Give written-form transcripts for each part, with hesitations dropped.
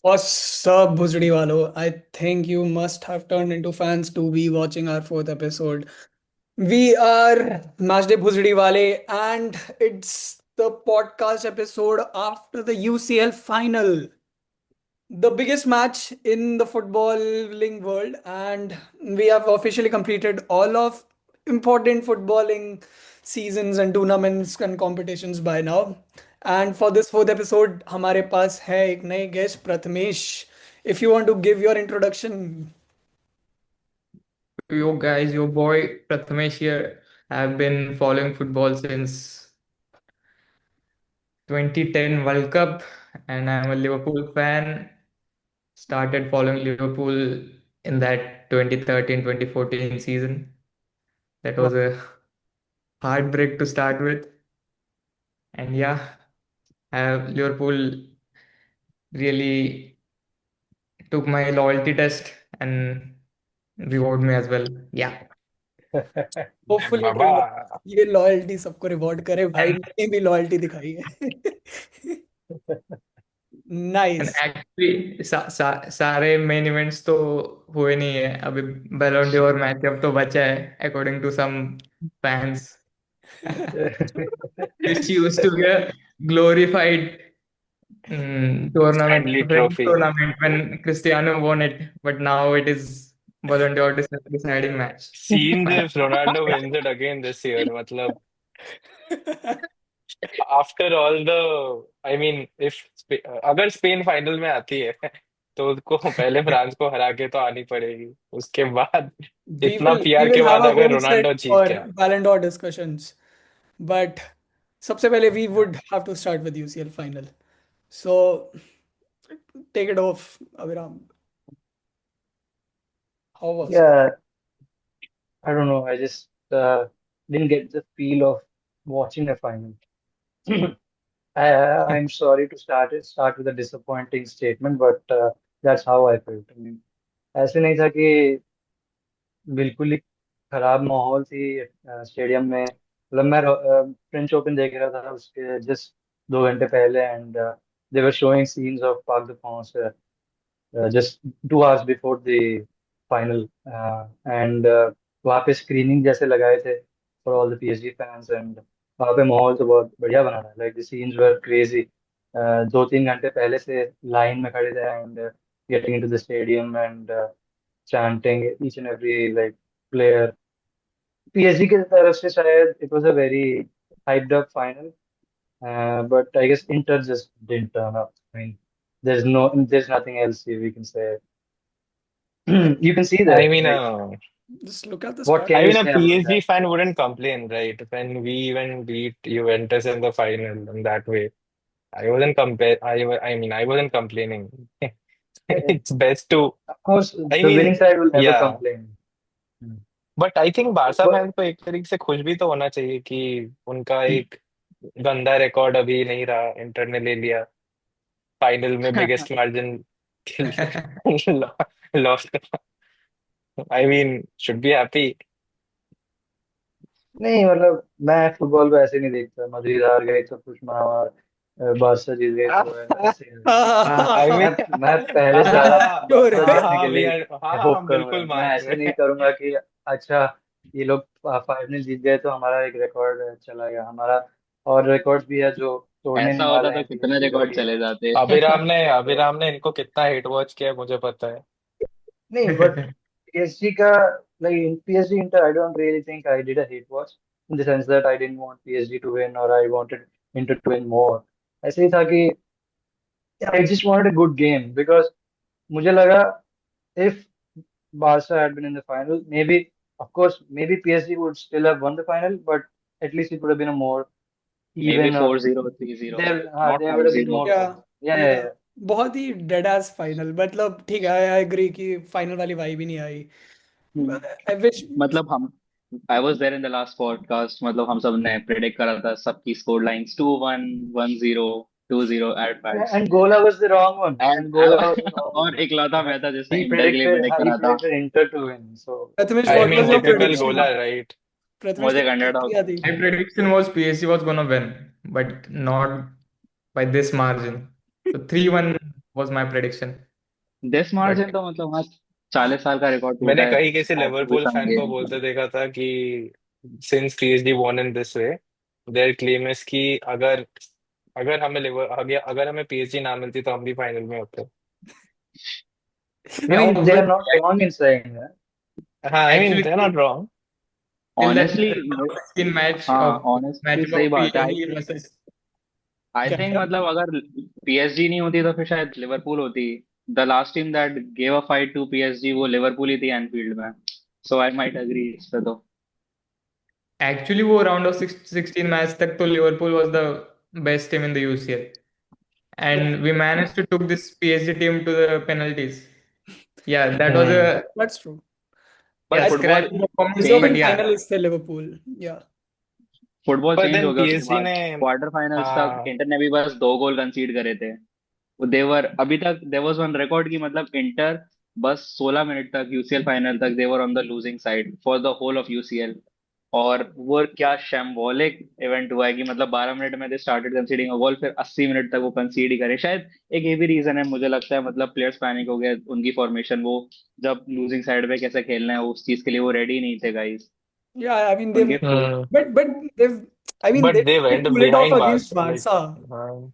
What's up, Bhusri Walo? I think you must have turned into fans to be watching our fourth episode. We are Matchday Bhusri Wale, and it's the podcast episode after the UCL final, the biggest match in the footballing world, and we have officially completed all of important footballing seasons and tournaments and competitions by now. And for this fourth episode, हमारे पास है एक नए guest Prathamesh. If you want to give your introduction. Yo guys, your boy Prathamesh here. I've been following football since 2010 World Cup and I'm a Liverpool fan. Started following Liverpool in that 2013-2014 season. That was a heartbreak to start with. And yeah, Liverpool really took my loyalty test and reward me as well. Yeah. अरे hopefully बाबा। ये loyalty सबको reward करे भाई, And मैंने भी loyalty दिखाई है. And nice. Actually सारे मेन इवेंट्स तो हुए नहीं है अभी. बैलोन डोर मैच अब तो बचा है according to some fans. which used to be a glorified tournament, Friendly French trophy. tournament when Cristiano won it, but now it is Ballon d'Or deciding match. Seems if Ronaldo wins it again this year, मतलब after all the, I mean, if अगर Spain final में आती है तो उसको पहले France को हरा के तो आनी पड़ेगी, उसके बाद we इतना will we पीआर के will have बाद a अगर whole set Ronaldo Jeet for गया। Ballon d'Or discussions. But सबसे पहले we would have to start with UCL final. So take it off, Abhiram. How was it? Yeah, I don't know. I just didn't get the feel of watching a final. I'm sorry to start with a disappointing statement, but that's how I felt. I mean, ऐसे नहीं था कि बिल्कुल ही खराब माहौल थी stadium में. मतलब मैं फ्रेंच ओपन देख रहा था उसके जस्ट 2 घंटे पहले, and they were showing scenes of park the just 2 hours before the final, and वहाँ पे स्क्रीनिंग जैसे लगाए थे for all the PSG fans, and वहाँ पे माहौल तो बहुत बढ़िया बना था. Like the scenes were crazy. 2-3 घंटे पहले से लाइन में खड़े थे and getting into the stadium and chanting each and every like player. PSG की तरफ से शायद it was a very hyped up final, but I guess Inter just didn't turn up. I mean, there's nothing else we can say. You can see I that, mean, right? Just look at the What squad. can I you mean, a say about PSG that? fan wouldn't complain, right? When we even beat Juventus in the final in that way. I wasn't complaining. It's best to, Of course, I the winning mean, side will never yeah. complain. Hmm. But I think Barça But fans को एक तरीके से खुश भी तो होना चाहिए कि उनका एक गंदा रिकॉर्ड अभी नहीं रहा, इंटर ने ले लिया फाइनल में biggest margin loss. I mean should be happy. नहीं, मतलब मैं फुटबॉल को ऐसे नहीं देखता. मदरिद हार गई तो कुछ मनावा, बारसा जीत गई तो ऐसे नहीं. आई मैं मीन मैं पहले से ज्यादा हाँ Sure. बारसा हाँ जीतने के हाँ लिए हाँ, होप हम करूंगा. बिल्कुल मैं मान ऐसे रहे नहीं हैं. करूंगा कि अच्छा ये लोग फाइनल जीत गए तो हमारा एक रिकॉर्ड चला गया. हमारा और रिकॉर्ड्स भी है जो तोड़ने ऐसा नहीं होता वाले तो हैं कितने पीएसजी रिकॉर्ड लोग ये. चले जाते तो अभिराम ने इनको कितना हिट वॉच किया है मुझे पता है. नहीं, बट पीएसजी का like PSG Inter, I don't really think I did a hate watch in the sense that I didn't want PSG to win or I wanted Inter to win more. ऐसे ही था कि I just wanted a good game because मुझे लगा if Barca had been in the final, maybe of course maybe PSG would still have won the final, but at least it would have been a more may be even or 4-0 3-0 not there would five have been zero more Yeah, goals. Yeah, yeah, yeah. yeah. बहुत ही dead as final. मतलब ठीक है, I agree कि final वाली vibe ही नहीं आई. Hmm. I wish. मतलब हम I was there in the last podcast मतलब हम सब ने प्रेडिक्ट करा था सबकी score lines 2-1 1-0 2-0 at bats And Gola was the wrong one. And And Gola was the wrong one. और इकलौता Uh, मैं था जिसने he इंटर के लिए predicted प्रेडिक्ट he करा था. predicted Inter to win. So Prathamesh, I what mean was your typical prediction? गोला राइट. प्रथमेश, मुझे तेरी prediction अंडरडॉग क्या थी? My prediction was PSG was gonna win, but not by this margin. So 3-1 was my prediction. This But margin तो मतलब हाँ, 40 साल का रिकॉर्ड टूटा मैंने है कहीं किसी after भी लिवरपूल some फैन को games। बोलते देखा था कि since PSG won in this way, there claim is कि अगर अगर हमें अगर हमें पीएसजी ना मिलती तो हम भी फाइनल में होते। I Yeah, mean, they are obviously, not wrong in saying that. हाँ, I mean actually, they are not wrong. till that honestly, 16 match हाँ of ऑनेस्टली matchup सही of बात है। PSG versus आई क्या थिंक क्या मतलब अगर पीएसजी नहीं होती तो फिर शायद लिवरपूल होती। The last team that gave a fight to PSG वो लिवरपूल ही थी एनफील्ड में। सो आई माइट एग्री इस पे तो। actually वो round of 16 मैच तक तो Liverpool was the best team in the UCL yeah, and we managed to took this PSG team to the penalties. Yeah, that was hmm. a that's true. पर yeah I football scratch performance, change but deserving yeah, finalist थे Liverpool. Yeah. Football पर change then हो गया उसके PSG बाद। ने, quarter finals तक हाँ, इंटर ने भी बस 2 गोल कंसीड करे थे। देवर अभी तक देयर वाज वन रिकॉर्ड की मतलब इंटर बस 16 मिनट तक यूसीएल फाइनल तक they were on the losing side for the whole of UCL. और वो क्या शैम्बोलिक इवेंट हुआ है कि मतलब 12 मिनट में दे स्टार्टेड कंसीडिंग अ गोल, फिर 80 मिनट तक वो कंसीड ही करे। शायद एक ये भी रीजन है मुझे लगता है, मतलब प्लेयर्स पैनिक हो गए, उनकी फॉर्मेशन वो जब लूजिंग साइड पे कैसे खेलना है उस चीज के लिए वो रेडी नहीं थे guys. Yeah, I mean they've उनके full hmm, but they've I mean but they they did went pull it off behind against bars like, Barca. हाँ।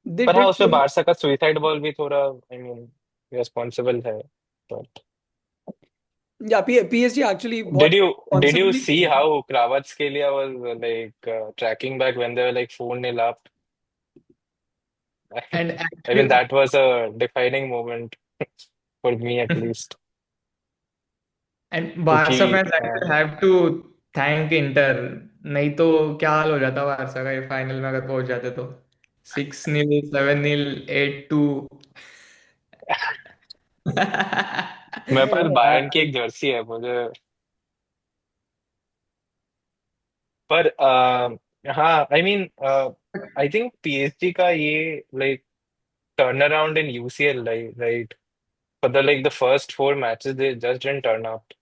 They पर हाँ, did उसमें pull it. बारसा का सुइसाइड बॉल भी थोड़ा, I mean, responsible है। But Yeah, PSG actually Did बहुत you did you responsibly see खेला. how Kvaratskhelia was like tracking back when they were like 4-0 up? and I mean, actually that was a defining moment for me at least. and क्योंकि Barca fans हाँ, actually have to thank Inter, नहीं तो क्या हाल हो जाता Barça का ये final में अगर पहुंच जाते तो 6-0 7-0 8-2 मेरे पास बायर्न की Yeah. एक जर्सी है मुझे। पर हाँ, I mean, I think PSG का ये like turn around in UCL, right, for the first 4 matches they just didn't turn up,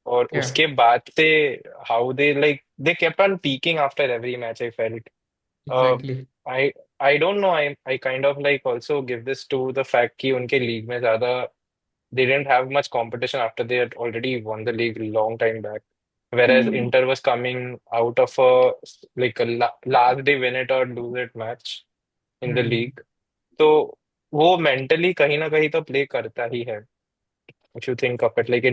और yeah, उसके बाद से how they kept on peaking after every match, I felt. uh, exactly. I I don't know, I kind of like also give this to the fact कि उनके league में ज्यादा they didn't have much competition after they had already won the league long time back, whereas hmm Inter was coming out of a like a last day win it or lose it match in the Hmm. league, तो वो mentally कहीं ना कहीं तो play करता ही है, if you think of it, like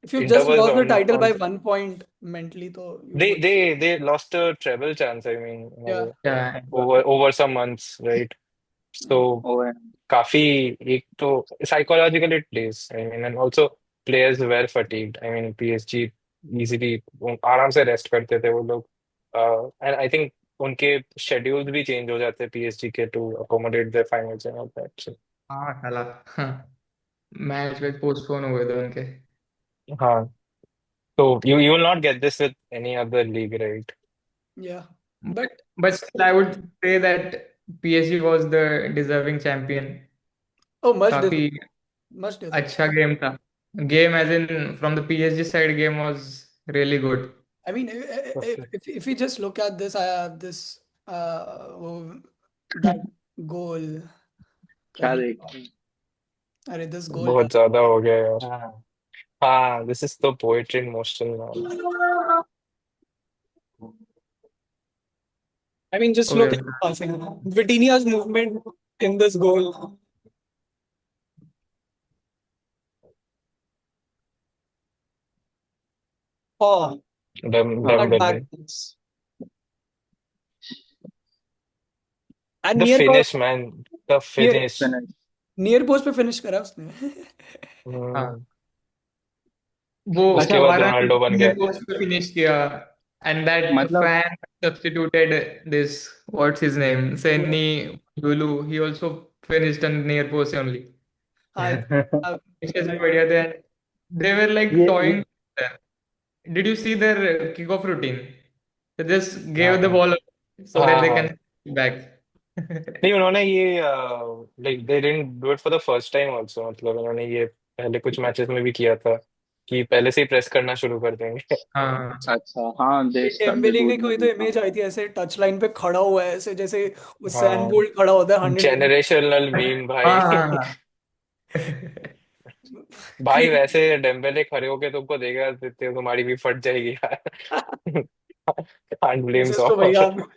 If you Inter just was lost the title by on 1 point mentally, तो you they would. they they lost a treble chance, I mean, Yeah. Yeah, over some months, right? So over. काफी, एक तो psychologically it plays, I mean, and also players were fatigued, I mean PSG easily आराम से rest करते थे वो लोग, and I think उनके शेड्यूल्स भी चेंज हो जाते पीएसजी के to accommodate the finals and all that. हाँ साला मैच में पोस्टपोन हो गए थे उनके हाँ, तो you will not get this with any other league, right? Yeah. but But but still I would say that PSG was the deserving champion. oh, much काफी deserved. Much deserved. अच्छा game था, game as in from the PSG side game was really good. I mean, Okay. if you just look at this, I have this that goal. क्या कहीं देख। अरे this goal बहुत ज्यादा हो गया यार। हाँ, this is the poetry in motion now. I mean just look okay at the passing. Vitinha's movement in this goal. Oh, that back Dembele. pass. And The near post finish, man. The near finish. Finish. near post पे finish करा उसने. हम्म, वो अच्छा उसके बाद वारन Ronaldo बन near गया। Post पे फिनिश किया and that मतलब fan substituted this, what's his name, Senni Lulu, he also finished on near post only. हाँ हाँ, Finishes भी बढ़िया थे and they were like ये toying there. Did you see their kick-off routine? They just हाँ, gave the ball so that हाँ, they हाँ। can back. नहीं, उन्होंने ये like they didn't do it for the first time also, मतलब उन्होंने ये पहले कुछ मैचेस में भी किया था। कि पहले से ही प्रेस करना शुरू कर देंगे। हाँ अच्छा, हाँ, दे दे डेम्बेले डू की कोई तो हाँ। इमेज आई थी ऐसे टच लाइन पे खड़ा हुआ है ऐसे जैसे उसैन हाँ, बोल्ट खड़ा होता है 100 जेनरेशनल मीम भाई। हाँ हाँ हाँ। भाई वैसे डेम्बेले खड़े होके तुमको देगा तो तुम्हारी भी फट जाएगी यार। कांट ब्लेम दिस इज तो सॉमर। भैया।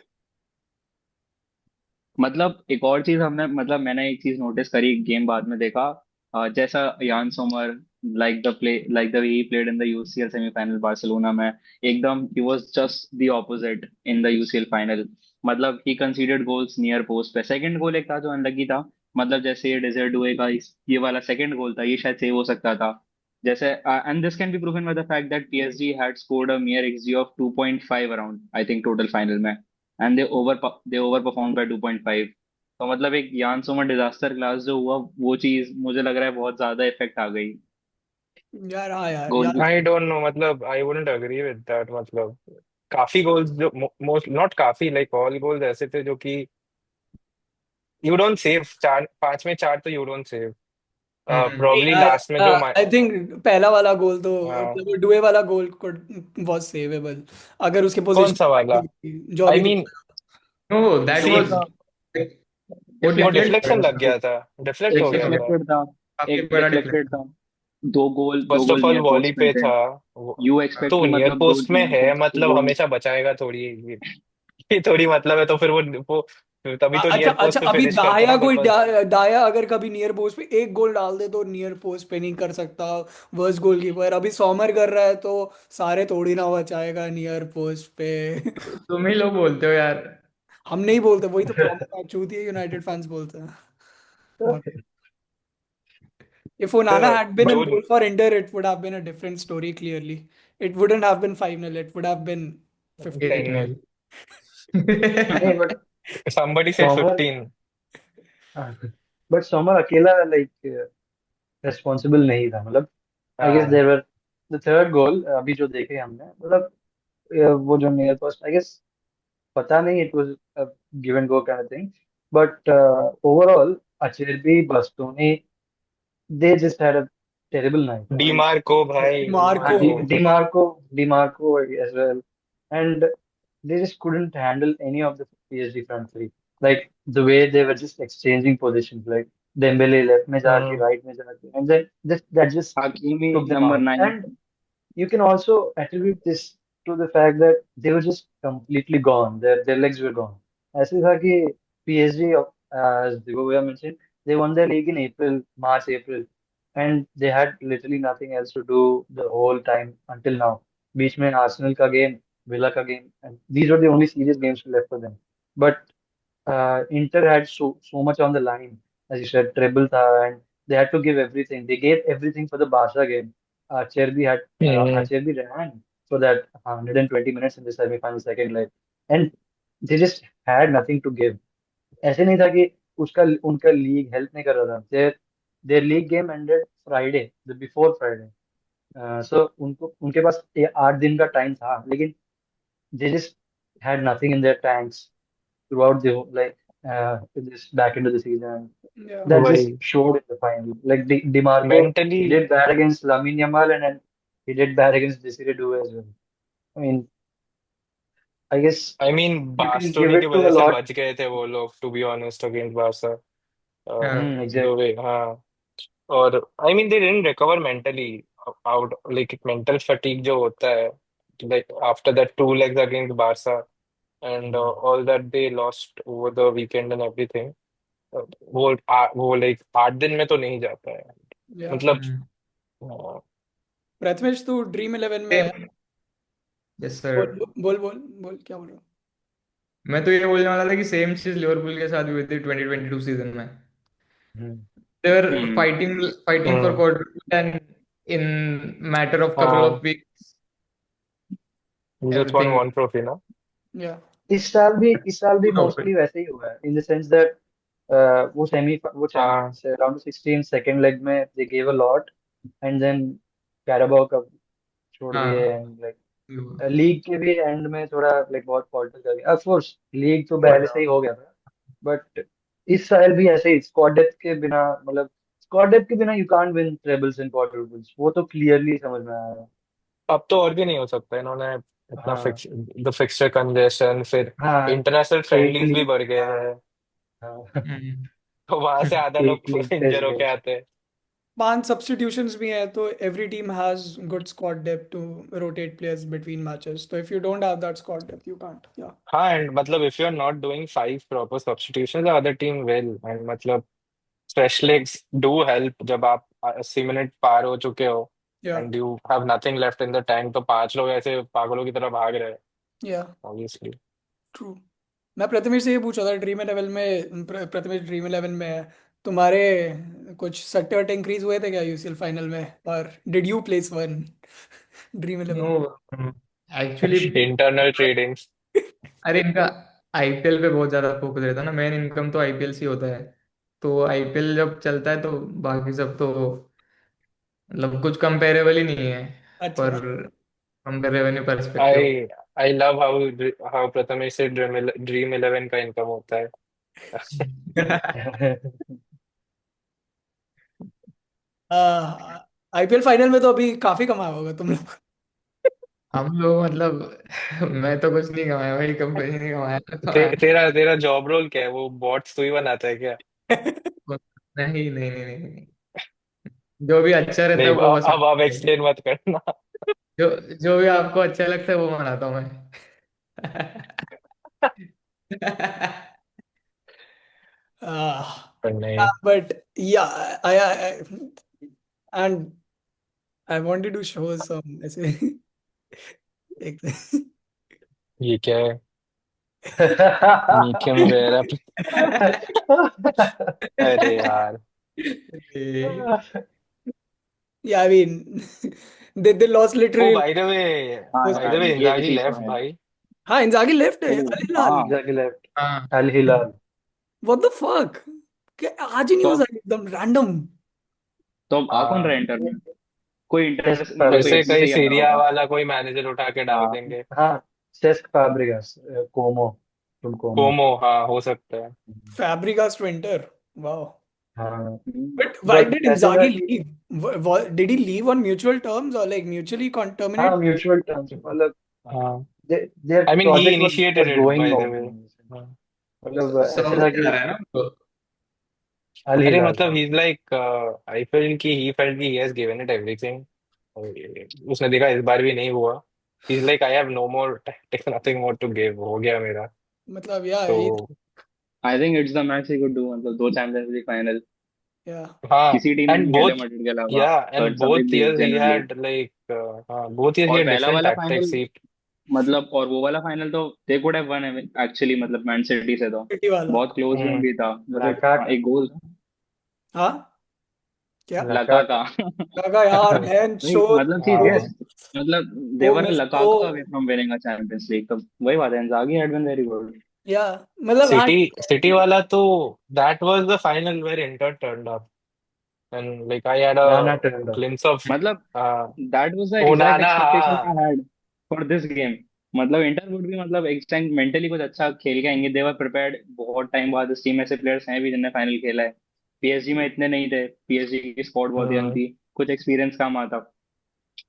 मतलब एक और चीज हमने मतलब मैंने एक चीज नोटिस करी गेम बाद में देखा, जैसा यान Somer, like the way he played in the UCL semifinal Barcelona में, एकदम he was just the opposite in the UCL final. मतलब ही कंसीडर्ड गोल्स नियर पोस्ट पे, सेकंड गोल एक था जो अनलकी था, मतलब जैसे ये डेजर्ट डुए का ये वाला सेकंड गोल था, ये शायद सेव हो सकता था। जैसे and this can be proven by the fact that PSG had scored a mere XG of 2.5 around, I think, total final में, and they overperform by 2.5। तो मतलब एक यान सोमर डिजास्टर क्लास जो हुआ, वो चीज मुझे लग रहा है बहुत ज्यादा इफेक्ट आ गई यार हाँ यार गोल की। यार। आई डोंट नो, मतलब I wouldn't agree with that. मतलब काफी गोल्स जो मोस्ट नॉट काफी, लाइक ऑल गोल्स ऐसे थे जो कि यू डोंट सेव। चार पांच में चार तो यू डोंट सेव। प्रोबब्ली यार लास्ट में जो आई थिंक पहला वाला गोल तो हाँ, मतलब डुए वाला गोल वाज सेवेबल अगर उसके कौन सा वाला? पोजीशन जो आई अभी mean know that see, was, वो वो डिफलेक्ट डिफ्लेक्शन लग गया था, डिफ्लेक्ट एक हो गया था। डिफ्लेक्टेड था, काफी एक बड़ा डिफ्लेक्टेड डिफलेक्ट। था, दो first goal of all near volley post पे पे थे। था यू एक्सपेक्ट तो कि नियर मतलब दो पोस्ट में नियर है, पोस्ट मतलब वो। हमेशा बचाएगा थोड़ी ये थोड़ी मतलब है, तो फिर वो तभी तो अच्छा नियर अच्छा पोस्ट पे अभी फिनिश करता दाया ना कोई बिकॉज। दाया अगर कभी नियर पोस्ट पे एक गोल डाल दे तो नियर पोस्ट पे नहीं कर सकता वर्स्ट गोलकीपर अभी समर कर रहा है तो सारे थोड़ी ना बचाएगा नियर पोस्ट पे। तुम ही लोग बोलते हो यार। हम नहीं बोलते वही तो प्रॉब्लम चूती है यूनाइटेड फैंस बोलते हैं बहुत। If Onana had been in जो goal for Inter, it would have been a different story, clearly. It wouldn't have been 5-0, it would have been 15. 10 नहीं but somebody said Sommer 15। But Sommer अकेला like responsible नहीं था मतलब I guess हाँ, there were the third goal अभी जो देखे हमने मतलब वो जो नियर पोस्ट आई गेस पता नहीं it was give and go kind of thing but overall Acerbi Bastoni they just had a terrible night I mean Dimarco भाई, Marco, डीमार्को। Dimarco as well, and they just couldn't handle any of the PSG front three. Like the way they were just exchanging positions, like Dembele left में जाके हम्म, right में जाके, and then that just हाकिमी took them number out. 9। And you can also attribute this to the fact that they were just completely gone. Their legs were gone. ऐसे था कि PSG, as Divoya mentioned, they won their league in April, March, April, and they had literally nothing else to do the whole time until now. बीच में Arsenal का game, Villa का game, and these were the only serious games left for them. But Inter had so much on the line, as you said, treble tha, and they had to give everything. They gave everything for the Barca game. Hmm. Acerbi ran for that 120 minutes in the semi-final second leg, and they just had nothing to give. ऐसे नहीं था कि उसका उनका league help नहीं कर रहा था. Their league game ended Friday, the before Friday. So उनको उनके पास 8 दिन का टाइम था, लेकिन they just had nothing in their tanks throughout the this back into the season. yeah. That just वही showed in the final. Like Demarco, mentally. he did bad against Lamine Yamal, and then he did bad against Desiree Doué as well. I mean, I guess I mean you can give बास्टोनी की it to वजह a से lot. बच गए थे वो लोग, to be honest, against Barca. दो Exactly. Way, हाँ। और I mean they didn't recover mentally out, like mental fatigue जो होता है, like after that two legs against Barca and Hmm. All that they lost over the weekend and everything. वो like 8 दिन में तो नहीं जाता है, Yeah. मतलब। हाँ, प्रथमेश तू ड्रीम 11 में है? Yes sir. बोल बोल बोल बोल क्या बोल रहा हूँ? मैं तो ये बोलने वाला था कि सेम चीज लिवरपूल के साथ हुई थी 2022 सीजन में। Hmm. They were hmm fighting for hmm, quadruple and in matter of couple हाँ। Of weeks just won everything. One trophy ना। Yeah. इस साल भी मोस्टली वैसे ही हुआ है इन द सेंस दैट वो हाँ, राउंड 16 सेकंड लेग में they gave a lot and then Carabao Cup छोड़ दिए हाँ एंड लीग के भी एंड में थोड़ा लाइक बहुत फॉल्टर कर गया. ऑफ कोर्स लीग तो पहले से ही हाँ हो गया था, बट इस साल भी ऐसे ही स्क्वाड डेप्थ के बिना मतलब स्क्वाड डेप्थ के बिना यू कांट विन ट्रेबल्स इन क्वाड्रुपल्स, वो तो क्लियरली समझ में आया। अब तो और भी नहीं हो सकता, इन्होंने इतना हाँ द फिक्सचर कंजेशन, फिर हाँ। इंटरनेशनल एक फ्रेंडलीज भी लीग, बढ़ गए हैं, हाँ हम्म। तो वहां से आधा एक लोग लीग टेस्ट इंजर होके गए। आते हैं। 5 substitutions भी हैं, तो every team has good squad depth to rotate players between matches. So if you don't have that squad depth, you can't. Yeah. हाँ, एंड मतलब if you are not doing 5 proper substitutions, the other team will, and मतलब fresh legs do help जब आप 80 minute पार हो चुके हो Yeah. And you have nothing left in the tank, तो 5 लोग ऐसे पागलों की तरह भाग रहे हैं Yeah. ऑब्वियसली। True. मैं प्रथमेश से ये पूछा था, ड्रीम इलेवन में प्रथमेश ड्रीम इलेवन में है, तुम्हारे कुछ सट्टे वट्टे इंक्रीज हुए थे क्या यूसीएल फाइनल में, और did you place one dream no, eleven? Actually internal trading. अरे इनका आईपीएल पे बहुत ज्यादा फोकस रहता है ना, मेन इनकम तो आईपीएल से ही होता है। तो आईपीएल जब चलता है तो बाकी सब तो मतलब कुछ कंपेरेबल ही नहीं है, अच्छा। पर from the revenue I perspective. I love how how Prathamesh से ड्रीम इलेवन का इनकम होता है। आईपीएल फाइनल में तो अभी काफी कमाया होगा तुम लोग। हम लोग मतलब मैं तो कुछ नहीं कमाया भाई, कंपनी ने कमाया कमाया। तेरा तेरा जॉब रोल क्या है, वो बॉट्स तू ही बनाता है क्या? नहीं नहीं नहीं नहीं, जो भी अच्छा रहता नहीं, है वो बस अब एक्सप्लेन मत करना। जो जो भी आपको अच्छा लगता है वो बनाता हूँ मैं। पर नहीं, But yeah, and I wanted to show some ऐसे एक ये क्या है? Medium where up. अरे यार, ए, yeah, I mean they lost ओ literally बाय द वे, हाँ was बाय द यार, वे ये इंजागी चीज तो लेफ्ट है। भाई। हाँ इंजागी लेफ्ट है ओ अल हिलाल। हाँ। Exactly left. हाँ अल हिलाल। What the fuck, आज ही तो न्यूज अब आई एकदम रैंडम। तो अब आ कौन रहा हाँ, है इंटर में? कोई सेस्क इंटर मतलब फिर कोई से एक्सिस कई से ही आ रहा सीरिया होगा। वाला कोई मैनेजर उठा के डाल हाँ। देंगे। हाँ, सेस्क फैब्रिगास, कोमो, तुम कोमो। कोमो, हाँ हो सकता है। फैब्रिगास टू एंटर, वाओ। हाँ But why बट did ऐसा था Inzaghi कि leave? Did he leave on mutual terms or like mutually हाँ, terminate? म्यूचुअल टर्म्स, मतलब हाँ, there I mean he project initiated was it going by the on. Way. मतलब ऐसा Saudi था आ कि रहा है ना उनको। अल अरे हिलाल, मतलब हाँ। ही लाइक, आई फील कि ही फेल्ट कि he has given it everything, उसने देखा इस बार भी नहीं हुआ, he is like I have no more tactics, nothing more to give, हो गया मेरा। मतलब yeah, तो I think it's the match he could do, मतलब दो चैंपियंस लीग फाइनल yeah. हाँ, किसी टीम ने एंड नहीं खेले बोथ, मड्रिड के अलावा। या एंड बट सभी both players years he genuinely. Had like, हाँ बोथ ईयर्स ही और हैड पहला डिफरेंट वाला फाइनल टैक्टिक्स ही। मतलब, और वो वाला फाइनल तो they could have one actually, मतलब मैन सिटी से तो City वाला। बहुत क्लोज गेम हम्म, भी था, मतलब हाँ, लाकाका। एक गोल था हाँ क्या? लका लाकाका। का। लगा यार बहन नहीं चो। मतलब सी वो हाँ, दिस, मतलब दे वो वर मिस तो Lukaku away from winning a Champions League, तो वही बात है, Inzaghi had been very good. या मतलब हाँ। सिटी सिटी वाला तो, that was the final where Inter turned up, and like I had a Onana turn up. Glimpse of मतलब that was the exact Onana. Expectation I had for this game. मतलब Inter would भी मतलब एक time mentally कुछ अच्छा खेल के आएंगे, दे वर प्रिपेयर्ड, बहुत टाइम बाद इस टीम में से प्लेयर्स हैं भी जिन्होंने फाइनल खेला है। पीएसजी में इतने नहीं थे, पीएसजी की स्क्वाड बहुत यंग थी, कुछ एक्सपीरियंस कम आता,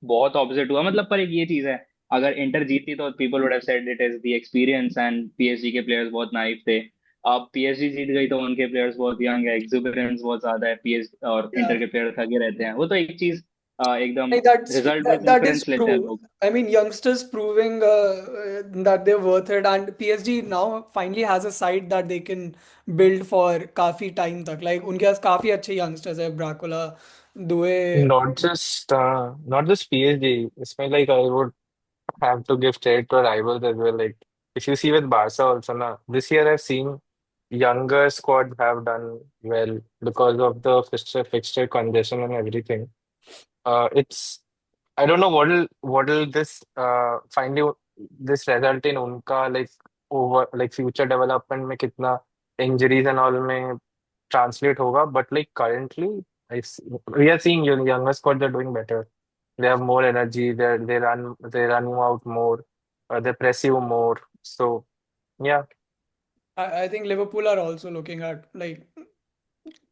बहुत ऑपोजिट हुआ मतलब। पर एक ये चीज है, अगर इंटर जीती तो people would have said it is the experience, and PSG के प्लेयर्स बहुत नाइफ थे। अब पीएसजी जीत गई तो उनके प्लेयर्स बहुत यंग है, एक्सुबरेंस बहुत ज्यादा है, पीएस और इंटर के प्लेयर थके रहते हैं, वो तो एक चीज एकदम रिजल्ट पे That is प्रेफरेंस लेते हैं true. लोग। I mean, youngsters proving that they're worth it, and PSG now finally has a side that they can build for काफी time तक. Like उनके पास काफी अच्छे youngsters है, ब्राकोला, दुए। Not just PSG. It's my like I would have to give credit to rivals as well. Like if you see with Barca also now, this year I've seen younger squads have done well because of the fixture congestion and everything. It's I don't know what will this finally this result in उनका like over like future development में कितना injuries and all में translate होगा, but like currently we are seeing younger squads are doing better. They have more energy. They run you out more. They press you more. So yeah, I think Liverpool are also looking at like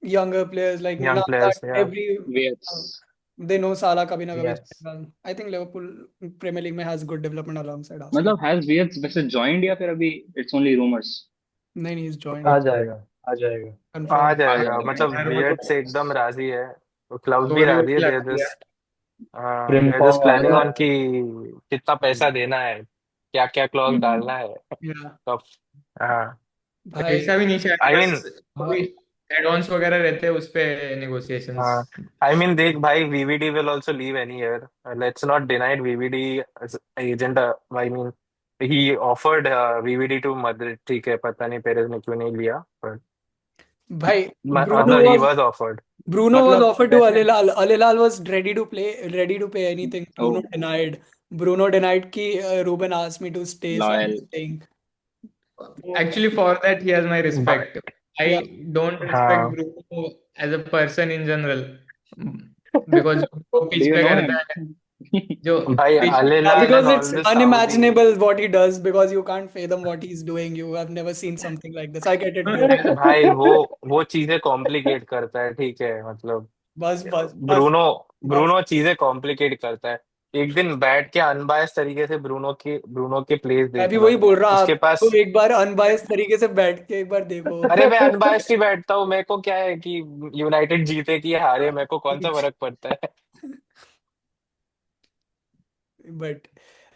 younger players like young now that players. Yeah. uh, Wirtz. they know Salah kabhi na kabhi Yes. chaleगा. I think Liverpool Premier League में has good development alongside Arsenal. मतलब has wears वैसे joined या फिर अभी it's only rumours? नहीं, he's joined. आ जाएगा, आ जाएगा। आ Confirmed. आ जाएगा, जाएगा। मतलब यार वो वियर्ड से तो एकदम राजी है, क्लब भी स्टोरी राजी है। वोरी लगा दिया। they're just फ्रिम्पोंग आ planning गया। on कि कितना पैसा देना है, क्या क्या क्लॉज डालना है। Yeah. तो हाँ, भाई पैसा भी नहीं चाहिए, आई मीन बस कोई एड ऑन्स वगैरह रहते हैं उस पे नेगोशिएशंस। हाँ, आई मीन देख भाई, VVD will also leave any year, let's not denied VVD agent. I mean he offered VVD to Madrid, ठीक है, पता नहीं पेरेज ने क्यों नहीं लिया, बट भाई Bruno मतलब ही was was offered. Bruno was मतलब offered to Al वैसे Hilal. Al Hilal was ready to play, ready to pay anything. ओ Bruno denied. Bruno denied कि Ruben asked me to stay, so I'm loyal. staying. Actually, for that he has my भाई respect. Yeah. I don't respect हाँ Bruno as a person in general, because जो do pitch you pay no करता है, him? जो भाई, pitch Al Yeah, Hilal and because all it's this Saudi. unimaginable what he does because you can't fathom what he's doing. You have never seen something like this. I get it, bro. भाई वो चीजें complicate करता है, ठीक है, मतलब बस बस बस ब्रूनो बस ब्रूनो चीजें कॉम्प्लिकेट करता है। एक दिन बैठ के अनबायस तरीके से ब्रूनो के प्लेस मैं भी देखना, वही बोल रहा उसके आप पास। तो एक बार अनबायस तरीके से बैठ के एक बार देखो। अरे मैं अनबायस्ड ही बैठता हूँ, मेरे को क्या है कि यूनाइटेड जीते कि हारे, मेरे को कौन सा फर्क पड़ता है। But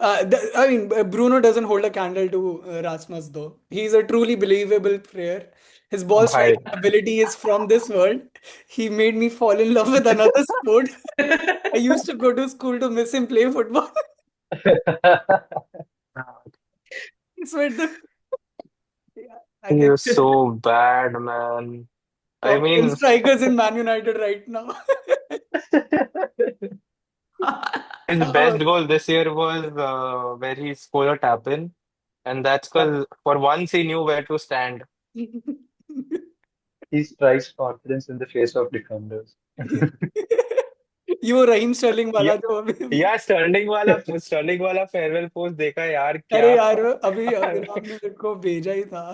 I mean, Bruno doesn't hold a candle to Rasmus though. He's a truly believable player. His ball भाई striking ability is from this world. He made me fall in love with another sport. I used to go to school to miss him play football. It's with the yeah, I he think was so bad, man. I top 10 mean, strikers in Man United right now. his best goal this year was where he scored a tap in, and that's because for once he knew where to stand. He strikes confidence in the face of defenders. ये वो Raheem Sterling या, वाला जो अभी या Stirling वाला farewell post देखा यार, अरे क्या। यार अभी अभिराम ने मेरे को भेजा ही था।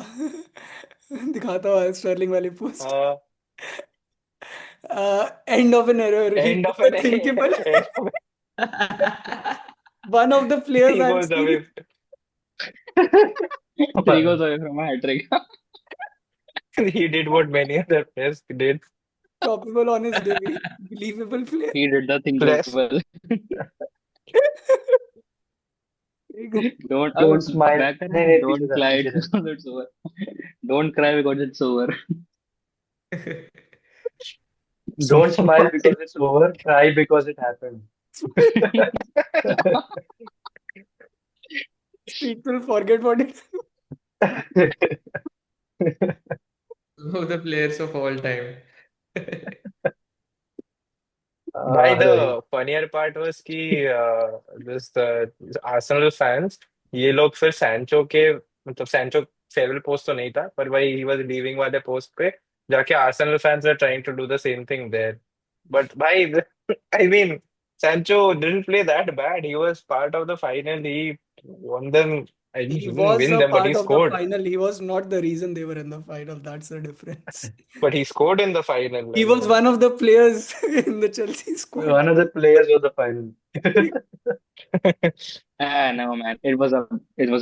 दिखाता हुआ स्टर्लिंग वाली post. End of an era. He and did of the an thinkable. And One of the players he I've goes seen away. Three goes away from a hat trick. He did what many other players did. probable on his day. Believable player. He did the Plus, thinkable. Don't Don't smile. back नहीं नहीं पीछे don't था cry पीछे था। because it's over. Don't cry because it's over. Don't smile because it's over. Cry because it happened. People forget what it. of the players of all time. by भाई the funnier part was कि this Arsenal fans, ये लोग फिर Sancho के, मतलब Sancho favourite post तो नहीं था, पर भाई ही वाज लीविंग वाले पोस्ट पे जाके Arsenal fans are trying to do the same thing there, but भाई I mean Sancho didn't play that bad. He was part of the final. He won them. He He didn't was win a them, but he part of the scored. final. He was not the reason they were in the final. That's the difference. But he scored in the final. He I was mean, one of the players in the Chelsea squad. one of the players of the final. Ah, no man. It was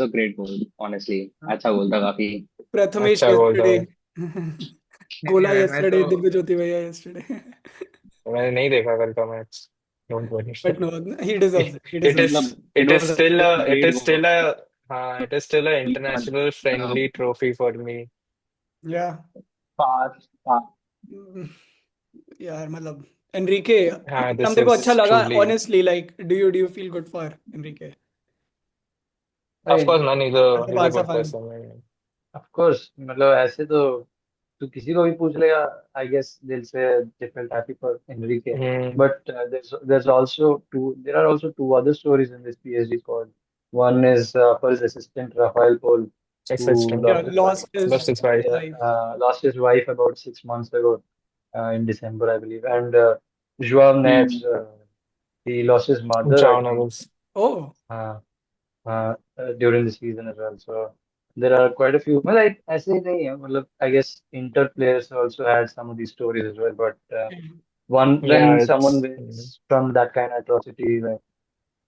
a great goal, honestly. अच्छा गोल था काफी. Prathamesh अच्छा गोल था yesterday. भाई. Gola मैं yesterday. तो Divya Jyoti Bhaiya yesterday. मैंने नहीं देखा कल का match. Don't worry. But no, he deserves it. He It deserves is. मतलब It it is was still a a. It great is goal. still a. It is still a मतलब international friendly trophy for me. it. Yeah. पास यार मतलब Enrique हम This तेरे को अच्छा is लगा truly. Honestly like do you feel good for Enrique Of course, man. As a He's a Barca good fan person. Man. Of course, मतलब ऐसे तो तू किसी को भी पूछ लेगा, I guess they'll say they felt happy for Enrique. Hmm. But there are also two other stories in this PSG squad. One is for his assistant Rafael Pol, who Assistant. yeah lost his wife. lost his Lost his wife. Yeah, life lost his wife about 6 months ago, in December, I believe. And Joao Neves, he lost his mother, I John think, Others. oh uh, during the season as well. So there are quite a few. मतलब ऐसे ही नहीं है, मतलब I guess Inter players also had some of these stories as well. But one Yeah, when someone it's wins from that kind of atrocity, like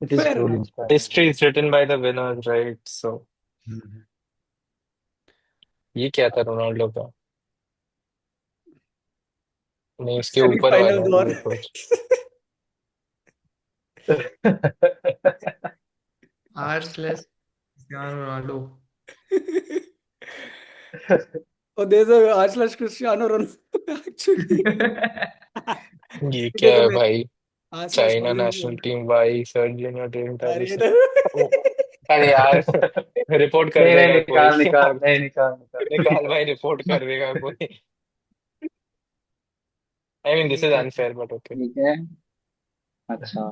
it is fair truly enough. inspiring. history is written by the winners, right? So Mhm. ये क्या था Ronaldo का? नहीं, उसके ऊपर semifinal वाला है दौर ये कुछ। R/Cristiano Ronaldo. Oh, there's a r/Cristiano Ronaldo actually. ये ये क्या देखो है मैं भाई? China national r/Hollywood. टीम भाई, सर्जियो टीम अरे टाइप। इधर अरे यार, रिपोर्ट कर नहीं नहीं, देगा कोई निकाल निकाल, यार। नहीं निकाल निकाल। निकाल भाई, रिपोर्ट कर देगा कोई। आई मीन दिस इज ठीक है। Unfair but okay. ठीक है। अच्छा।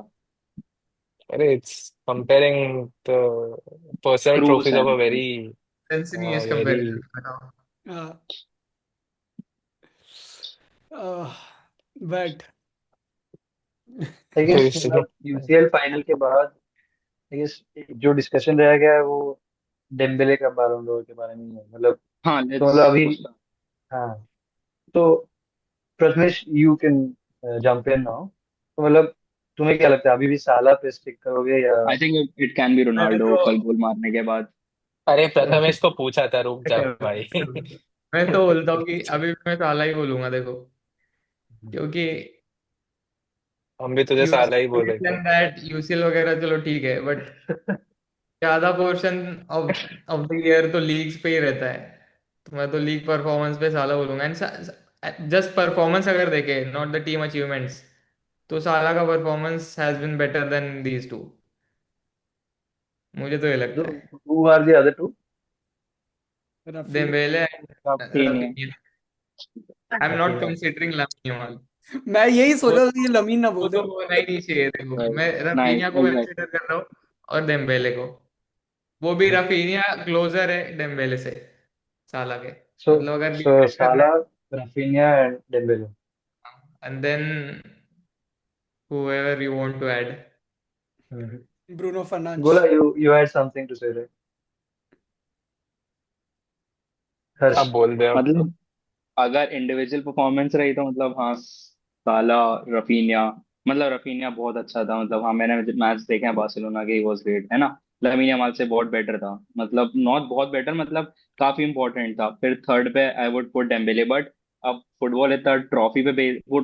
अरे it's comparing the personal true trophies of a sense. Very sense नहीं है इस वेरी कंपैरिजन बताओ। हाँ, बट I तो guess इस मतलब यूसीएल फाइनल के बाद I guess जो डिस्कशन रह गया है वो डेम्बेले का बैलन डोर के बारे में ही है, मतलब हाँ, तो मतलब लेट्स अभी, उसका। हाँ, तो Prathamesh you can jump in now, तो मतलब तुम्हें क्या लगता है, अभी भी साला पे स्टिक करोगे या? आई थिंक इट कैन बी मैंने रोनाल्डो तो कल गोल मारने के बाद। अरे प्रथमेश को पूछा था, रुक जा भाई। मैं तो बोलता हूँ कि अभी भी मैं साला ही बोलूंगा देखो, क्योंकि हम भी तुझे साला ही बोलेंगे। यूसीएल वगैरह चलो ठीक है, बट ज्यादा portion of of the year तो लीग्स पे ही रहता है। तो मैं तो लीग परफॉर्मेंस पे साला बोलूंगा। एंड जस्ट परफॉर्मेंस अगर देखे, नॉट द टीम अचीवमेंट्स, तो साला का performance has been better than these two. मुझे तो ये जो लगता है। Who are the other two? Rafi Dembele and Raphinha. Raphinha. I am not Raphinha. Considering Lamine Yamal. मैं यही वो सोचा था ये लमीन ना वो बोल दे। तो होना ही नहीं चाहिए। देखो मैं नाइस, रफीनिया को एग्जैक्ट। कंसिडर कर रहा हूँ और डेम्बेले को। वो भी रफीनिया क्लोजर है डेम्बेले से, साला के। सो मतलब अगर सो डिबेट करना साला, रफीनिया एंड डेम्बेले। है, and then whoever you want to add. Bruno Gola, Fernandes. you had something to say, right? हर्ष। आप बोल दे अब। मतलब अगर इंडिविजुअल परफॉर्मेंस रही तो मतलब हाँ, साला, रफीनिया। मतलब रफीनिया बहुत अच्छा था, मतलब हाँ, मैंने मैच देखे हैं बार्सिलोना के, ही वॉज ग्रेट, है ना। लामिन यमाल से बहुत बेटर था, मतलब नॉट बहुत बेटर, मतलब काफी इंपॉर्टेंट था। फिर थर्ड पे I would put Dembélé, but अब फुटबॉल इतना ट्रॉफी पे बेस, वो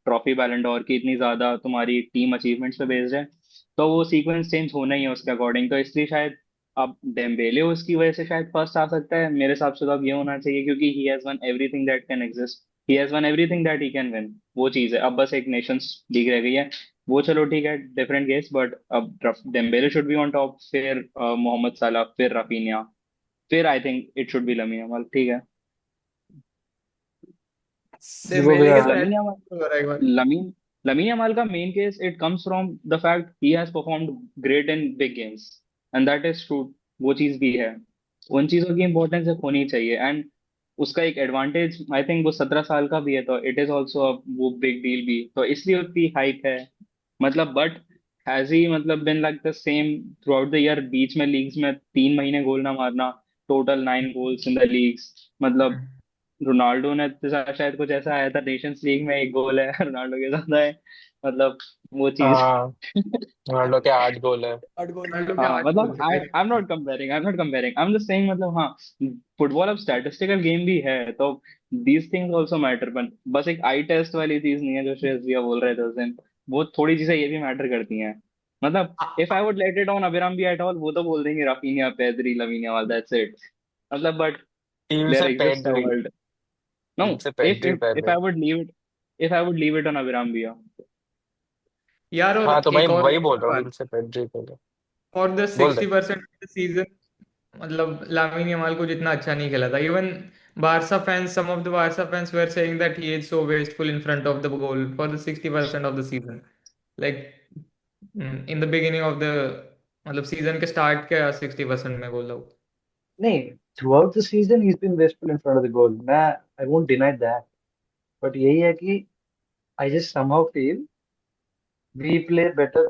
ट्रॉफी बैलन डोर की इतनी ज्यादा तुम्हारी टीम अचीवमेंट्स पे बेस्ड है, तो वो सीक्वेंस चेंज होना ही है उसके अकॉर्डिंग, तो इसलिए शायद अब डेम्बेले उसकी वजह से शायद फर्स्ट आ सकता है मेरे हिसाब से। तो अब ये होना चाहिए क्योंकि he has one everything that can exist, he has one everything that he can win. वो चीज है, अब बस एक नेशंस लीग रह गई है, वो चलो ठीक है, डिफरेंट केस, बट अब Dembele should be on top, फिर मोहम्मद साला, फिर राफीनिया, फिर I think it should be Lamine Yamal, ठीक है। देखो डेम्बेले भैया, के लमीन स्टैट्स यमाल, तो जरा एक बार। लमीन लमीन यमाल का main case it comes from the fact he has performed great in big games, and that is true. वो चीज भी है, उन चीजों की इंपॉर्टेंस एक होनी चाहिए, एंड उसका एक एडवांटेज आई थिंक वो 17 साल का भी है, तो इट इज ऑल्सो वो बिग डील भी, तो इसलिए उतनी हाइप है। मतलब बट हैज ही मतलब been like the same throughout the year? बीच में लीग्स में 3 महीने गोल ना मारना, total 9 goals in the leagues, मतलब रोनाल्डो ने तो शायद कुछ ऐसा आया था नेशंस लीग में, एक गोल है रोनाल्डो के ज्यादा है, मतलब वो चीज। हाँ, रोनाल्डो के 8 गोल है। 8 गोल है। रोनाल्डो के हाँ, 8 गोल मतलब थे पहले। आई am not comparing, I am just saying, मतलब हाँ, फुटबॉल अब स्टैटिस्टिकल गेम भी है, तो these things also matter, but बस एक आई टेस्ट वाली चीज नहीं है जो श्रेयस भैया बोल रहे थे उस दिन। वो थोड़ी चीजें ये भी मैटर करती हैं, मतलब if I would let it on Abhiram be at all, वो तो बोल देंगे राफीनिया, पेद्री, लमीनिया वाला, दैट्स इट। मतलब बट टीम देयर से exist a Pedri. World. No, team से if पेड्री if if पहले। I would leave it, if I would leave it on Abiram Bia. यार और हाँ तो मैं एक और वही बोल रहा हूँ, बात, टीम से पेड्री पहले। फॉर द बोल दे। 60% ऑफ द सीजन, मतलब लामिन यमाल को जितना अच्छा नहीं खेला था। Even Barca fans, some of the Barca fans were saying that he is so wasteful in front of the goal for the 60% of the season. Like in the beginning of the, मतलब season के start के 60% में बोल रहा हूँ। नहीं, throughout the season he is been wasteful in front of the goal, मैं I won't deny that, but यही है कि I just somehow feel we play better,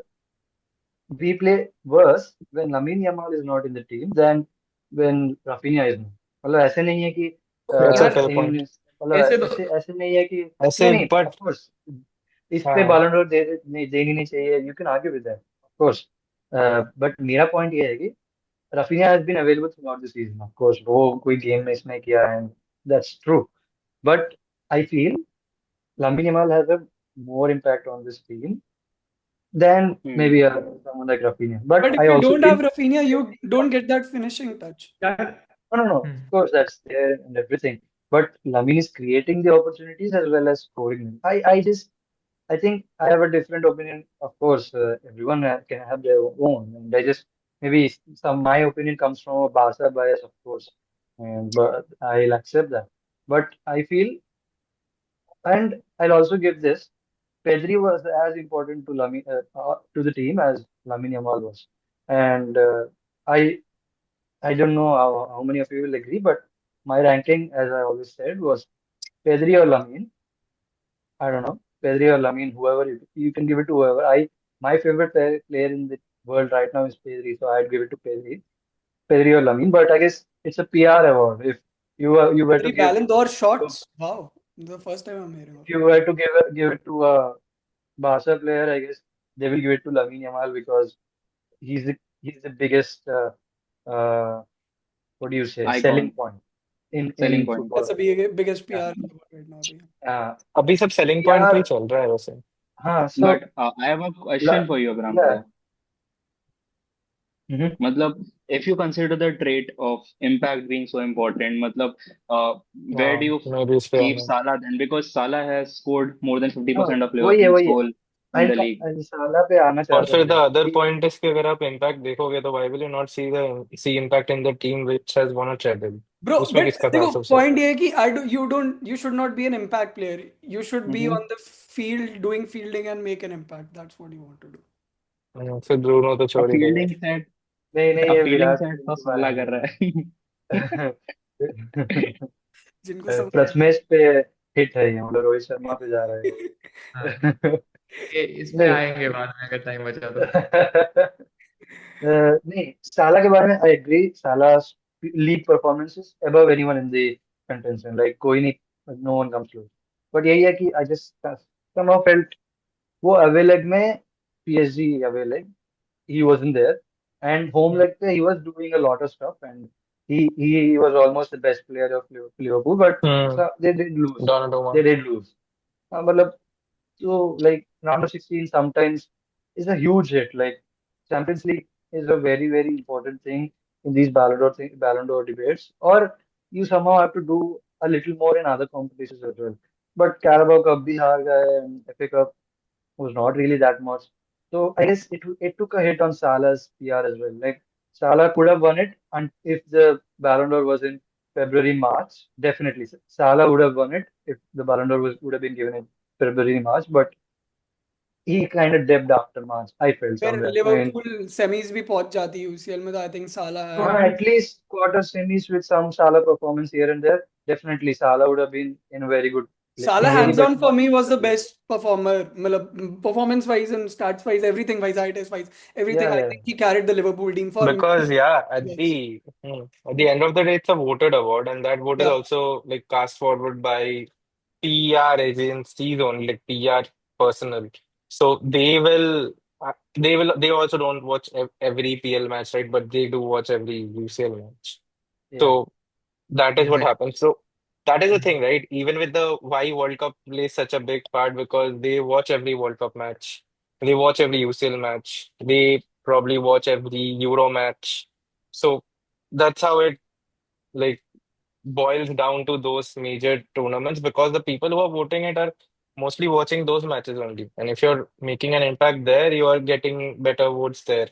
we play worse when Lamine Yamal is not in the team than when Rafinha is not. मतलब ऐसे नहीं है कि That's a यार fair सेम, point. मतलब ऐसे तो ऐसे ऐसे नहीं है कि नहीं ऐसे नहीं, ऑफ but कोर्स इस पे हाँ बैलन डोर नहीं देनी नहीं चाहिए, you can argue with that of course, but मेरा पॉइंट ये है कि Rafinha has been available throughout the season, of course. वो कोई गेम में इसने किया है, that's true. But I feel Lamine Yamal has a more impact on this team than Hmm. maybe someone like Rafinha. But But if I you also don't feel have Rafinha, you don't get that finishing touch. यार no, no, no. Of hmm, course, that's there and everything. But Lamine is creating the opportunities as well as scoring them. I think I have a different opinion. Of course, everyone can have their own, and I just maybe some my opinion comes from a Barca bias, of course, and but I'll accept that. But I feel, and I'll also give this: Pedri was as important to to the team as Lamine Yamal was, and I I don't know how many of you will agree, but my ranking, as I always said, was Pedri or Lamine. I don't know, Pedri or Lamine, whoever you can give it to whoever. My favorite player in the world right now is Pedri, so I'd give it to Pedri or Lamine. But I guess it's a PR award. If you were to Three give Ballon d'Or to, shots. Wow. The first time I'm hearing if of you were to give it to a Barca player, I guess they will give it to Lamine Yamal because he's the biggest what do you say, selling Icon, point selling in point. that's football. the biggest PR in the world right now. Abhi. Uh, अभी सब selling point पे ही PR, चल रहा है वैसे. हाँ, so But I have a question la- for you, Abram. yeah. Mhm. मतलब if you consider the trait of impact being so important, मतलब where do हाँ you मैं भी इस पे keep आना. Salah then? Because Salah has scored more than हाँ 50% of वही Liverpool's है goal in the league. साला पे आना और चाहता फिर था द मैं अदर कि पॉइंट इज कि अगर आप इम्पैक्ट देखोगे तो why will you not see impact in the team which has won a treble. Bro, उसमें but किसका था देखो सबसे. point ये है कि you should not be an impact player. You should be hmm, on the field doing fielding and make an impact. That's what you want to do. फिर Bruno तो A छोड़ ही दो यार. fielding set, नहीं नहीं, a ये fielding Virat set Kohli तो के बारे साला में कर बोल रहा है. रहा जिनको हूँ। समझ प्रथमेश पे हिट है ये, मतलब रोहित शर्मा पे जा रहे हाँ हैं ये इस पे नहीं आएंगे बाद में अगर टाइम बचा तो. नहीं, साला के बारे में I agree, Salah league performances above anyone in the contention, like कोई नहीं, no one comes close. But यही है कि आई जस्ट समहाउ फेल्ट वो अवे लेग में PSG away leg he wasn't there, and home leg पे he was doing a lot of stuff, and he was almost the best player of Liverpool, but so hmm. they did lose, डोनाडोमा. they did lose, मतलब so like round of 16 sometimes is a huge hit. Like Champions League is a very very important thing in these Ballon d'Or debates. Or you somehow have to do a little more in other competitions as well. But Carabao Cup bhi हार गए, and FA Cup was not really that much. So I guess it took a hit on Salah's PR as well. Like Salah could have won it, and if the Ballon d'Or was in February March, definitely Salah would have won it if the Ballon d'Or would have been given in February March. But he kind of dipped after March. I felt फिर somewhere. I mean, Liverpool semis भी पहुंच जाती है UCL में तो I think साला had at least quarter semis with some Salah performance here and there. Definitely Salah would have been in a very good place. Salah Very hands but on for not me was better the place. best performer मतलब performance wise and stats wise everything wise eye test wise everything Yeah, I yeah, think he carried the Liverpool team for me. Because yeah, Yes. at the end of the day, it's a voted award, and that vote is Yeah. also like cast forward by PR agencies only, like PR personnel. So they also don't watch every PL match, right? But they do watch every UCL match. yeah, So that is what exactly. happens. So that is the Mhm. thing, right? Even with the why World Cup plays such a big part because they watch every World Cup match. They watch every UCL match. They probably watch every Euro match. So that's how it like boils down to those major tournaments because the people who are voting it are mostly watching those matches only. And if you're making an impact there, you are getting better votes there.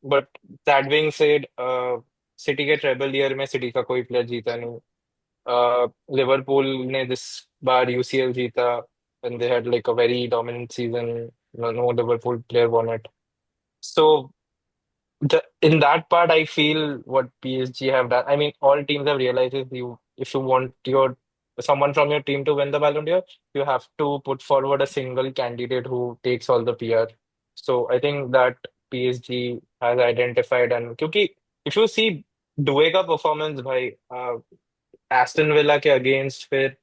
But that being said, city के treble year में city का कोई player जीता नहीं. Liverpool ने this bar UCL जीता and they had like a very dominant season. No Liverpool player won it. So in that part, I feel what PSG have done. I mean, all teams have realized is if you want your someone from your team to win the Ballon d'Or, you have to put forward a single candidate who takes all the PR. So I think that PSG has identified and क्योंकि if you see Doue का performance भाई, Aston Villa के against, फिर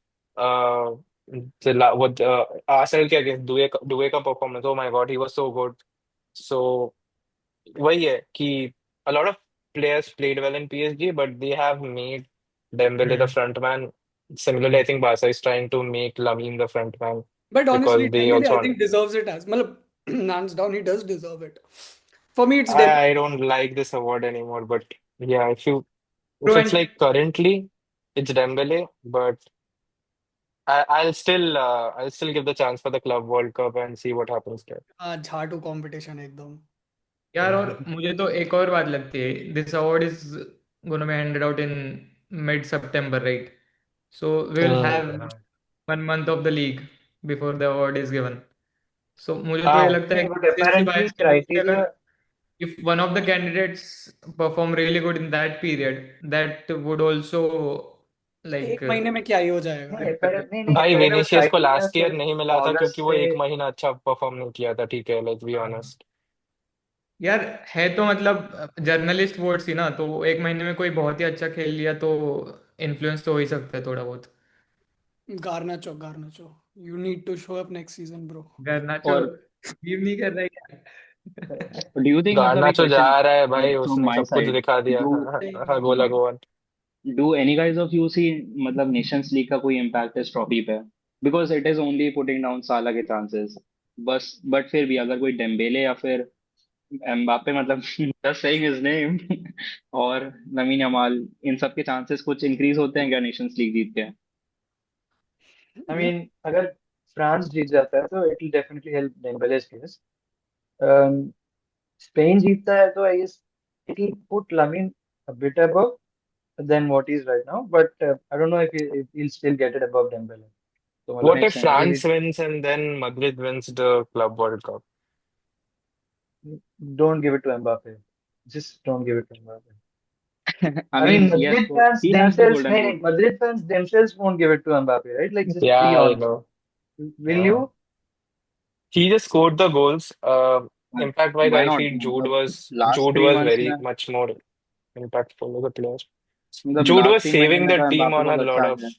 वो Arsenal के against Doue का performance, oh my god, he was so good. So वही है कि a lot of players played well in PSG, but they have made Dembele the hmm. front man. Similarly, I think Barca is trying to make Lamine the front man But honestly, because they Dembele, I also think deserves it as well. Hands down, he does deserve it. For me, it's I Dembele. don't like this award anymore. But yeah, if Bro, it's and like currently, it's Dembele, but I'll still give the chance for the Club World Cup and see what happens there. झाटू competition एकदम. यार और मुझे तो एक और बात लगती है, this award is gonna be handed out in mid सितंबर, right? So we will have हाँ, 1 month of the league before the award is given. सो मुझे तो ये हाँ, लगता है नहीं कि बट सिंस अपेरेंटली बायस की वजह से, क्राइटेरिया, अगर if one of the candidates perform really good in that period, that would also like एक महीने में क्या ही हो जाएगा. नहीं apparent नहीं नहीं भाई अपेरेंटली विनीसियस को क्राइटेरिया लास्ट ईयर नहीं सिर्फ मिला था क्योंकि अगस्त वो से। एक महीना अच्छा परफॉर्म नहीं किया था, ठीक है, लेट्स बी ऑनेस्ट। यार है तो मतलब जर्नलिस्ट वोट्स ही ना, तो एक महीने में कोई बहुत ही अच्छा खेल लिया तो इन्फ्लुएंस तो हो ही सकता है थोड़ा बहुत। Garnacho, Garnacho, you need to show up next season, bro. गर्नाचो और टीम नहीं कर रहा है क्या? डू यू थिंक, मतलब एक गार्नाचो जा क्वेश्चन रहा है भाई, फ्रॉम उसने माय सब कुछ साइड, दिखा दिया। डू हाँ, नहीं, हाँ, गोला गोवन। Do any guys of you see मतलब नेशंस लीग का कोई इम्पैक्ट इस ट्रॉफी पे? Because it is only putting down Salah के चांसेस बस, बट फिर भी अगर कोई डेम्बेले या फिर एम्बापे, मतलब जस्ट सेइंग हिज नेम और लमीन यमाल, इन सब के चांसेस कुछ इंक्रीज होते हैं क्या नेशंस लीग जीत के? आई we मीन अगर फ्रांस जीत जाता है तो it will definitely help Dembele's case. Spain जीतता है तो I guess it will put Lamine a bit above than what he is right now, but I don't know if he'll still get it above Dembele. तो मतलब What make if sense. France wins and then Madrid wins the Club World Cup? don't give it to Mbappe. Just don't give it to Mbappe. I I mean mean, yes, Madrid fans he has the themselves, golden no, boot. Madrid fans themselves won't give it to Mbappe, right? Like, just Yeah, be I honest. know. Will you? He just scored the goals. Impact wise, why I not? feel मतलब last Jude three was months very में, much more impactful as a player. मतलब Jude last was 3 महीने saving में the तो team Mbappe on a बहुत lot अच्छा of. है।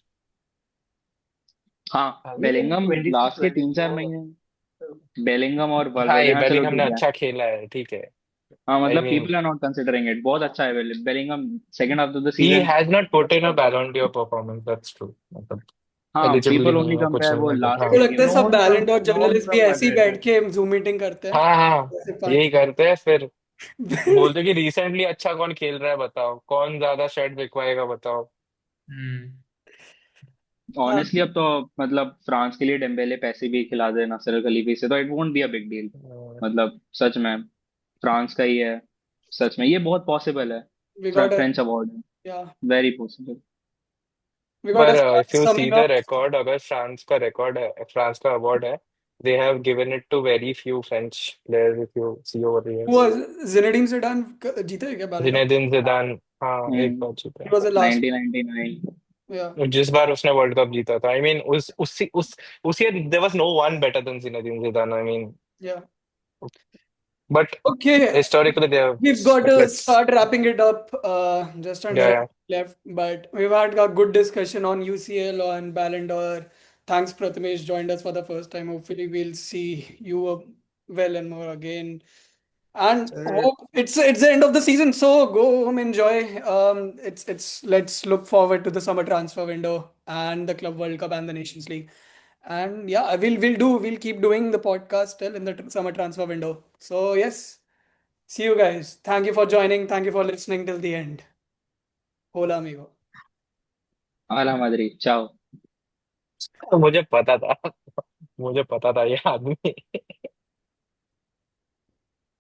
हाँ, अभी in बेलिंगम 23, लास्ट के 3-4 महीने, 24. बेलिंगम और भाई वलवेर्डे, हाँ चलो बेलिंगम ने ठीक है। अच्छा खेला है, ठीक है। हाँ आई मतलब mean people are not considering it, बहुत अच्छा है Bellingham. Second half of the he season has not put in अच्छा a है। Ballon d'Or performance. That's true. मतलब हाँ, एलिजिबल ही पीपल नहीं ओनली है, कुछ कंपेयर नहीं वो है, बट लास्ट हाँ। को लगता है सब Known from बैलेंट और known जर्नलिस्ट भी from ऐसे ही Madrid. बैठ के जूम मीटिंग करते हैं. हाँ, हाँ, ऐसे यही पांच. करते हैं फिर। बोलते कि रिसेंटली अच्छा कौन खेल रहा है बताओ, कौन ज्यादा शर्ट बिकवाएगा बताओ। हम्म। हाँ, ऑनेस्टली अब तो मतलब फ्रांस के लिए डेम्बेले पैसे भी खिला दे नासिर खलीफी से तो it won't be a big deal. मतलब सच में फ्रांस का ही है, सच में ये बहुत पॉसिबल है। we got a, French award है, yeah, very possible. we got पर a start if you see summing the up. Record, अगर फ्रांस का रिकॉर्ड है, फ्रांस का अवार्ड है, they have given it to very few French players, if you see over the Who years. was Zinedine Zidane जीते हैं क्या Ballon d'Or? Zinedine Zidane, हाँ, एक बार जीता He है। was the last. 1999। Yeah, जिस बार उसने वर्ल्ड कप जीता था, आई मीन उस year there was no one better than Zinedine Zidane, I mean. yeah. But Okay, historically they have, we've got but to let's, start wrapping it up. Just under या a या minute left, but we've had a good discussion on UCL, on Ballon d'Or. Thanks, Prathamesh, joined us for the first time. Hopefully, we'll see you well and more again. And hope it's the end of the season, so go home, enjoy. It's let's look forward to the summer transfer window and the Club World Cup and the Nations League. And yeah, we'll keep doing the podcast till in the summer transfer window. So yes. See you guys. Thank you for joining. Thank you for listening till the end. Hola, amigo. आला मादरी, चाओ। मुझे पता था, मुझे पता था ये आदमी